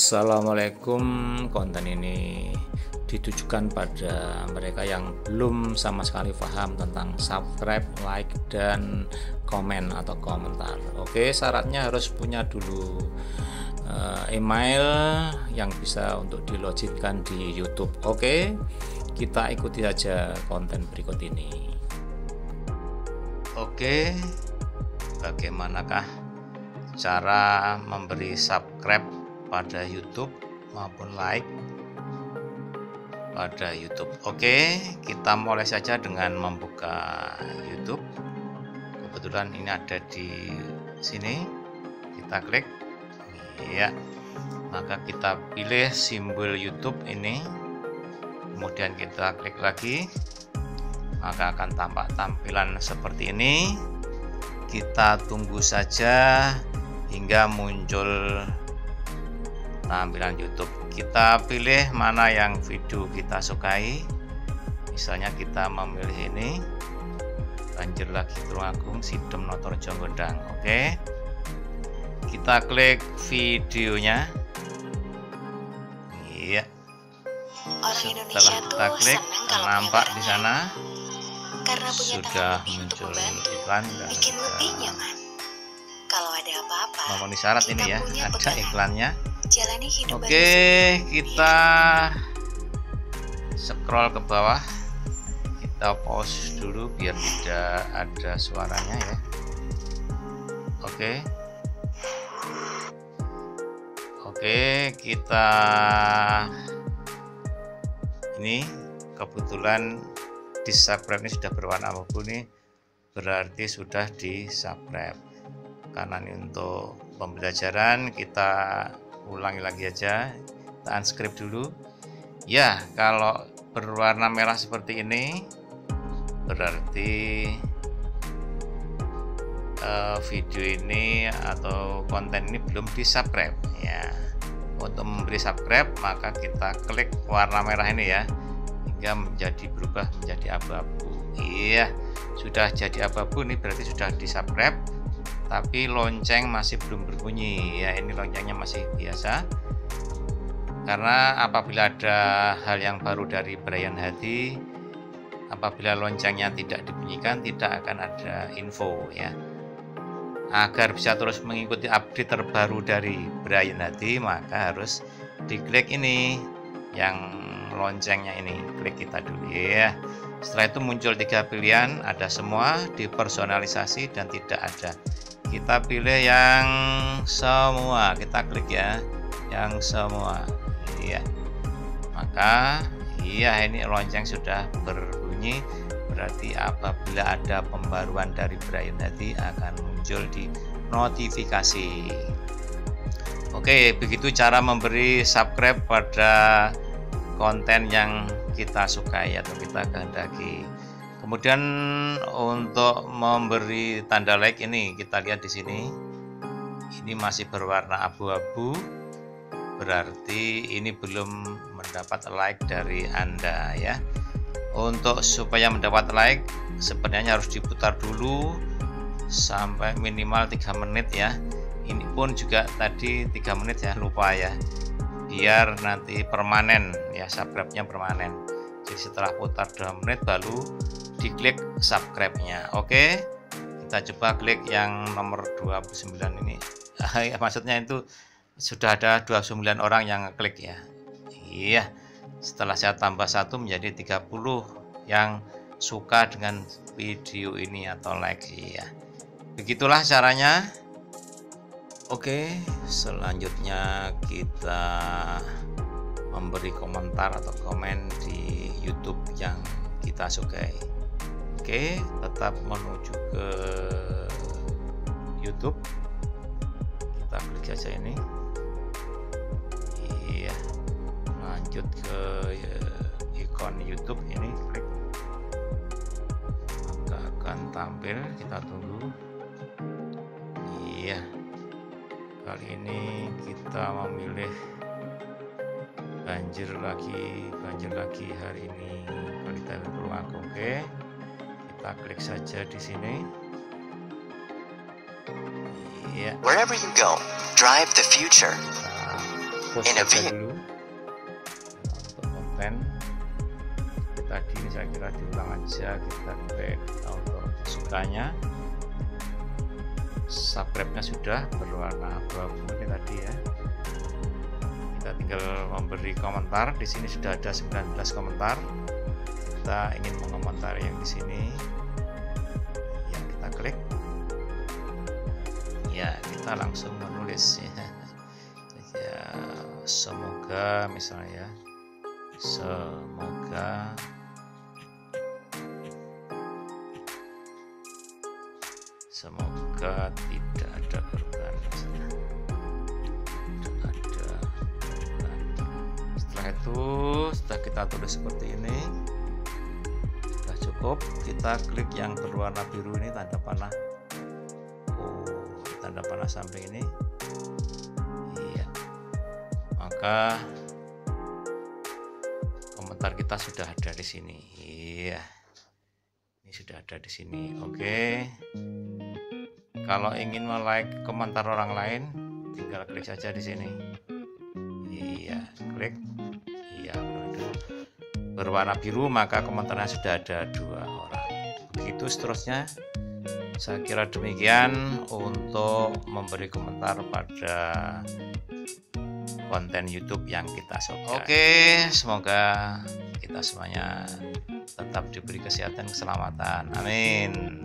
Assalamualaikum. Konten ini ditujukan pada mereka yang belum sama sekali paham tentang subscribe, like, dan komen atau komentar. Oke, syaratnya harus punya dulu email yang bisa untuk dilogitkan di YouTube. Oke, kita ikuti saja konten berikut ini. Oke, bagaimanakah cara memberi subscribe pada YouTube maupun like pada YouTube? Oke, kita mulai saja dengan membuka YouTube. Kebetulan ini ada di sini, kita klik ya, maka kita pilih simbol YouTube ini, kemudian kita klik lagi, maka akan tampak tampilan seperti ini. Kita tunggu saja hingga muncul tampilan YouTube. Kita pilih mana yang video kita sukai, misalnya kita memilih ini, Banjir Lagi Tulungagung Sidem Notor Jonggodang. Oke, kita klik videonya. Iya, setelah kita klik nampak di sana karena punya sudah muncul iklan dan bikin lebih nyaman. Kalau ada apa-apa, memenuhi syarat ini ya, ada iklannya. Jalani hidup. Oke, kita scroll ke bawah, kita pause dulu biar tidak ada suaranya ya. Oke, kita ini kebetulan di subscribe ini sudah berwarna abu nih, berarti sudah di subscribe. Karena ini untuk pembelajaran, kita ulangi lagi aja, kita unscript dulu ya. Kalau berwarna merah seperti ini berarti video ini atau konten ini belum di subscribe ya. Untuk memberi subscribe maka kita klik warna merah ini ya, hingga menjadi berubah menjadi abu-abu. Iya, sudah jadi abu-abu, ini berarti sudah di subscribe, tapi lonceng masih belum berbunyi ya. Ini loncengnya masih biasa, karena apabila ada hal yang baru dari Brian Hadi, apabila loncengnya tidak dibunyikan tidak akan ada info ya. Agar bisa terus mengikuti update terbaru dari Brian Hadi, maka harus diklik ini yang loncengnya ini, klik kita dulu ya. Setelah itu muncul 3 pilihan, ada semua, dipersonalisasi, dan tidak ada. Kita pilih yang semua, kita klik ya yang semua. Iya, maka iya, ini lonceng sudah berbunyi, berarti apabila ada pembaruan dari Brian Hadi akan muncul di notifikasi. Oke, begitu cara memberi subscribe pada konten yang kita sukai atau kita kehendaki. Kemudian untuk memberi tanda like ini, kita lihat di sini, ini masih berwarna abu-abu, berarti ini belum mendapat like dari Anda ya. Untuk supaya mendapat like sebenarnya harus diputar dulu sampai minimal 3 menit ya. Ini pun juga tadi 3 menit ya, lupa ya, biar nanti permanen ya, subscribe-nya permanen. Jadi setelah putar 2 menit baru diklik subscribe-nya. Oke, kita coba klik yang nomor 29 ini. Maksudnya itu sudah ada 29 orang yang klik ya. Iya, setelah saya tambah 1 menjadi 30 yang suka dengan video ini atau like ya. Begitulah caranya. Oke, selanjutnya kita memberi komentar atau komen di YouTube yang kita sukai. Oke, tetap menuju ke YouTube, kita klik saja ini. Iya, lanjut ke ikon YouTube ini, klik, maka akan tampil, kita tunggu. Iya, kali ini kita memilih banjir lagi hari ini, Balita Tulungagung. Oke, kita klik saja di sini. Wherever you go, drive the future. post saja dulu. Untuk konten tadi ini saya kira diulang aja, kita klik auto sukanya. Subscribe-nya sudah berwarna abu-abu ini tadi ya. Kita tinggal memberi komentar. Di sini sudah ada 19 komentar. Kita ingin mengomentari yang di sini. Ya, kita klik. Ya, kita langsung menulis ya. Ya, semoga misalnya ya. Semoga tidak ada korban. Setelah itu, setelah kita tulis seperti ini, sudah cukup. Kita klik yang berwarna biru ini, tanda panah. Tanda panah samping ini. Iya. Maka komentar kita sudah ada di sini. Iya. Ini sudah ada di sini. Oke. Kalau ingin like komentar orang lain, tinggal klik saja di sini. Iya, klik. Iya, berwarna biru, maka komentarnya sudah ada 2 orang. Begitu seterusnya. Saya kira demikian untuk memberi komentar pada konten YouTube yang kita suka. Oke, semoga kita semuanya tetap diberi kesehatan, keselamatan. Amin.